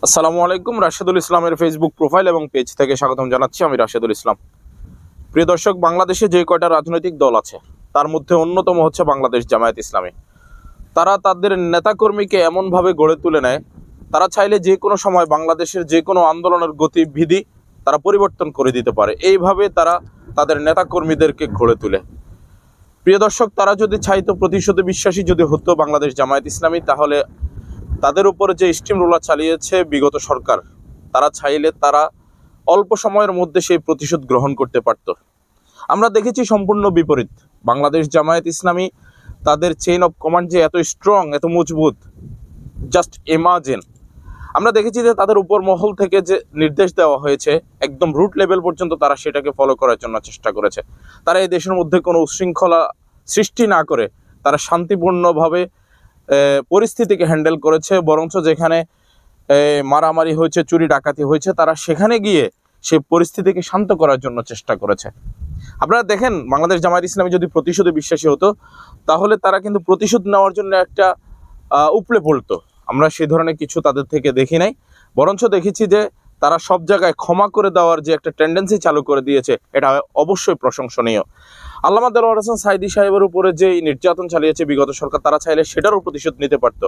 আসসালামু আলাইকুম। রাশেদুল ইসলামের ফেসবুক প্রোফাইল এবং পেজ থেকে স্বাগতম জানাচ্ছি। আমি রাশেদুল ইসলাম। প্রিয় দর্শক, বাংলাদেশে যে কয়টা রাজনৈতিক দল আছে তার মধ্যে অন্যতম হচ্ছে বাংলাদেশ জামায়াত ইসলামী। তারা তাদের নেতাকর্মীকে এমনভাবে গড়ে তুলে নেয়, তারা চাইলে যে কোনো সময় বাংলাদেশের যে কোনো আন্দোলনের গতিবিধি তারা পরিবর্তন করে দিতে পারে। এইভাবে তারা তাদের নেতাকর্মীদেরকে গড়ে তোলে। প্রিয় দর্শক, তারা যদি চাইতো, প্রতিশোধে বিশ্বাসী যদি হতো বাংলাদেশ জামায়াত ইসলামী, তাহলে তাদের উপরে যে স্টিম রোলার চালিয়েছে বিগত সরকার, তারা চাইলে তারা অল্প সময়ের মধ্যে সেই প্রতিশোধ গ্রহণ করতে পারত। আমরা দেখেছি সম্পূর্ণ বিপরীত। বাংলাদেশ জামায়াত ইসলামী তাদের চেইন অফ কমান্ড যে এত স্ট্রং, এত মজবুত, জাস্ট ইমাজিন। আমরা দেখেছি যে তাদের উপর মহল থেকে যে নির্দেশ দেওয়া হয়েছে একদম রুট লেভেল পর্যন্ত তারা সেটাকে ফলো করার জন্য চেষ্টা করেছে। তারা এই দেশের মধ্যে কোনো উচ্ছৃঙ্খলা সৃষ্টি না করে তারা শান্তিপূর্ণভাবে পরিস্থিতিকে হ্যান্ডেল করেছে। বরঞ্চ যেখানে মারামারি হয়েছে, চুরি ডাকাতি হয়েছে, তারা সেখানে গিয়ে সেই পরিস্থিতিকে শান্ত করার জন্য চেষ্টা করেছে। আপনারা দেখেন, বাংলাদেশ জামায়াত ইসলামী যদি প্রতিশোধে বিশ্বাসী হতো তাহলে তারা কিন্তু প্রতিশোধ নেওয়ার জন্য একটা উপড়ে পড়তো। আমরা সেই ধরনের কিছু তাদের থেকে দেখি নাই, বরঞ্চ দেখেছি যে তারা সব জায়গায় ক্ষমা করে দেওয়ার যে একটা টেন্ডেন্সি চালু করে দিয়েছে, এটা অবশ্যই প্রশংসনীয়। আল্লামা দেলোয়ার হোসেন সাঈদী সাহেবের উপরে যে নির্যাতন চালিয়েছে বিগত সরকার, তারা চাইলে সেটারও প্রতিশোধ নিতে পারত,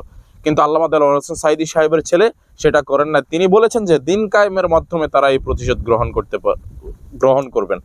কিন্তু আল্লামা দেলোয়ার হোসেন সাঈদী সাহেবের ছেলে সেটা করেন না। তিনি বলেছেন যে দিন কায়েমের মাধ্যমে তারা এই প্রতিশোধ গ্রহণ করবেন।